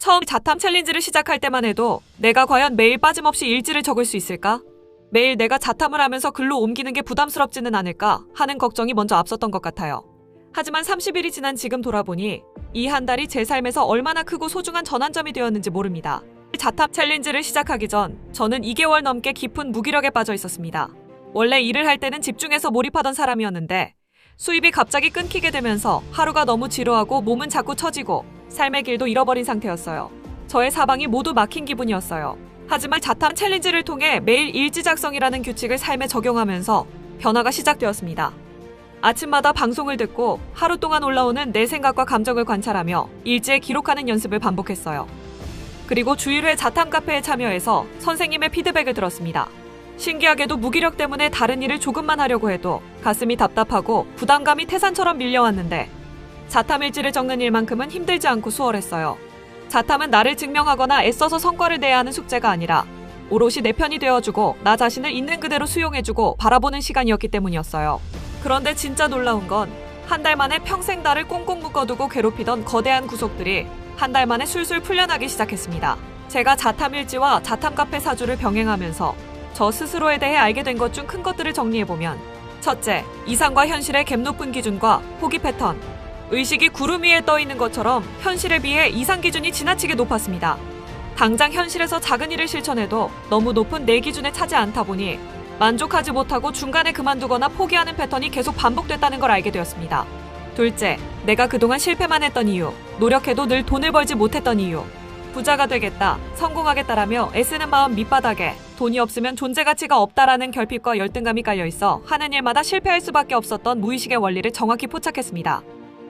처음 자탐 챌린지를 시작할 때만 해도 내가 과연 매일 빠짐없이 일지를 적을 수 있을까? 매일 내가 자탐을 하면서 글로 옮기는 게 부담스럽지는 않을까 하는 걱정이 먼저 앞섰던 것 같아요. 하지만 30일이 지난 지금 돌아보니 이 한 달이 제 삶에서 얼마나 크고 소중한 전환점이 되었는지 모릅니다. 자탐 챌린지를 시작하기 전 저는 2개월 넘게 깊은 무기력에 빠져 있었습니다. 원래 일을 할 때는 집중해서 몰입하던 사람이었는데 수입이 갑자기 끊기게 되면서 하루가 너무 지루하고 몸은 자꾸 처지고 삶의 길도 잃어버린 상태였어요. 저의 사방이 모두 막힌 기분이었어요. 하지만 자탐 챌린지를 통해 매일 일지 작성이라는 규칙을 삶에 적용하면서 변화가 시작되었습니다. 아침마다 방송을 듣고 하루 동안 올라오는 내 생각과 감정을 관찰하며 일지에 기록하는 연습을 반복했어요. 그리고 주일회 자탐 카페에 참여해서 선생님의 피드백을 들었습니다. 신기하게도 무기력 때문에 다른 일을 조금만 하려고 해도 가슴이 답답하고 부담감이 태산처럼 밀려왔는데 자탐 일지를 적는 일만큼은 힘들지 않고 수월했어요. 자탐은 나를 증명하거나 애써서 성과를 내야 하는 숙제가 아니라 오롯이 내 편이 되어주고 나 자신을 있는 그대로 수용해주고 바라보는 시간이었기 때문이었어요. 그런데 진짜 놀라운 건 한 달 만에 평생 나를 꽁꽁 묶어두고 괴롭히던 거대한 구속들이 한 달 만에 술술 풀려나기 시작했습니다. 제가 자탐 일지와 자탐 카페 사주를 병행하면서 저 스스로에 대해 알게 된 것 중 큰 것들을 정리해보면 첫째, 이상과 현실의 갭 높은 기준과 포기 패턴. 의식이 구름 위에 떠 있는 것처럼 현실에 비해 이상 기준이 지나치게 높았습니다. 당장 현실에서 작은 일을 실천해도 너무 높은 내 기준에 차지 않다 보니 만족하지 못하고 중간에 그만두거나 포기하는 패턴이 계속 반복됐다는 걸 알게 되었습니다. 둘째, 내가 그동안 실패만 했던 이유, 노력해도 늘 돈을 벌지 못했던 이유. 부자가 되겠다, 성공하겠다라며 애쓰는 마음 밑바닥에 돈이 없으면 존재 가치가 없다라는 결핍과 열등감이 깔려있어 하는 일마다 실패할 수밖에 없었던 무의식의 원리를 정확히 포착했습니다.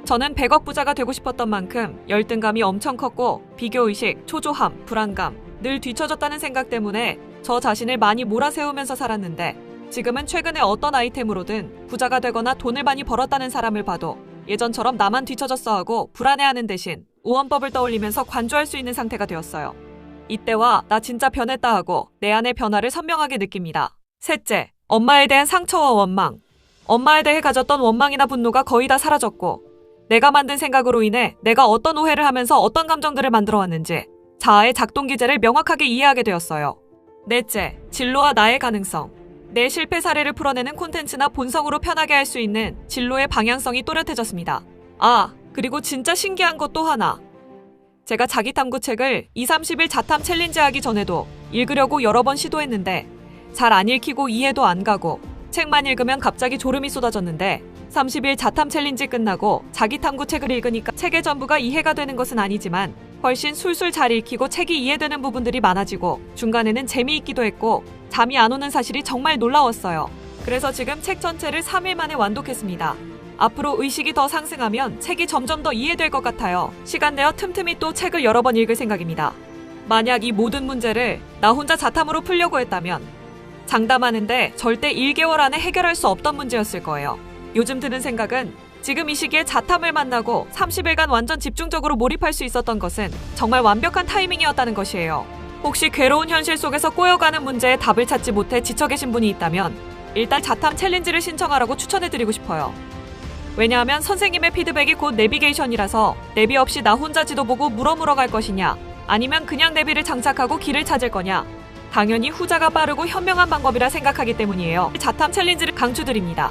저는 100억 부자가 되고 싶었던 만큼 열등감이 엄청 컸고 비교의식, 초조함, 불안감, 늘 뒤처졌다는 생각 때문에 저 자신을 많이 몰아세우면서 살았는데 지금은 최근에 어떤 아이템으로든 부자가 되거나 돈을 많이 벌었다는 사람을 봐도 예전처럼 나만 뒤처졌어 하고 불안해하는 대신 우원법을 떠올리면서 관조할 수 있는 상태가 되었어요. 이때와 나 진짜 변했다 하고 내 안의 변화를 선명하게 느낍니다. 셋째, 엄마에 대한 상처와 원망. 엄마에 대해 가졌던 원망이나 분노가 거의 다 사라졌고 내가 만든 생각으로 인해 내가 어떤 오해를 하면서 어떤 감정들을 만들어왔는지 자아의 작동 기제를 명확하게 이해하게 되었어요. 넷째, 진로와 나의 가능성. 내 실패 사례를 풀어내는 콘텐츠나 본성으로 편하게 할 수 있는 진로의 방향성이 또렷해졌습니다. 그리고 진짜 신기한 것 또 하나. 제가 자기탐구 책을 20-30일 자탐 챌린지 하기 전에도 읽으려고 여러 번 시도했는데 잘 안 읽히고 이해도 안 가고 책만 읽으면 갑자기 졸음이 쏟아졌는데 30일 자탐 챌린지 끝나고 자기탐구 책을 읽으니까 책의 전부가 이해가 되는 것은 아니지만 훨씬 술술 잘 읽히고 책이 이해되는 부분들이 많아지고 중간에는 재미있기도 했고 잠이 안 오는 사실이 정말 놀라웠어요. 그래서 지금 책 전체를 3일 만에 완독했습니다. 앞으로 의식이 더 상승하면 책이 점점 더 이해될 것 같아요. 시간 내어 틈틈이 또 책을 여러 번 읽을 생각입니다. 만약 이 모든 문제를 나 혼자 자탐으로 풀려고 했다면 장담하는데 절대 1개월 안에 해결할 수 없던 문제였을 거예요. 요즘 드는 생각은 지금 이 시기에 자탐을 만나고 30일간 완전 집중적으로 몰입할 수 있었던 것은 정말 완벽한 타이밍이었다는 것이에요. 혹시 괴로운 현실 속에서 꼬여가는 문제에 답을 찾지 못해 지쳐 계신 분이 있다면 일단 자탐 챌린지를 신청하라고 추천해드리고 싶어요. 왜냐하면 선생님의 피드백이 곧 내비게이션이라서 내비 없이 나 혼자 지도 보고 물어물어 갈 것이냐 아니면 그냥 내비를 장착하고 길을 찾을 거냐 당연히 후자가 빠르고 현명한 방법이라 생각하기 때문이에요. 자탐 챌린지를 강추드립니다.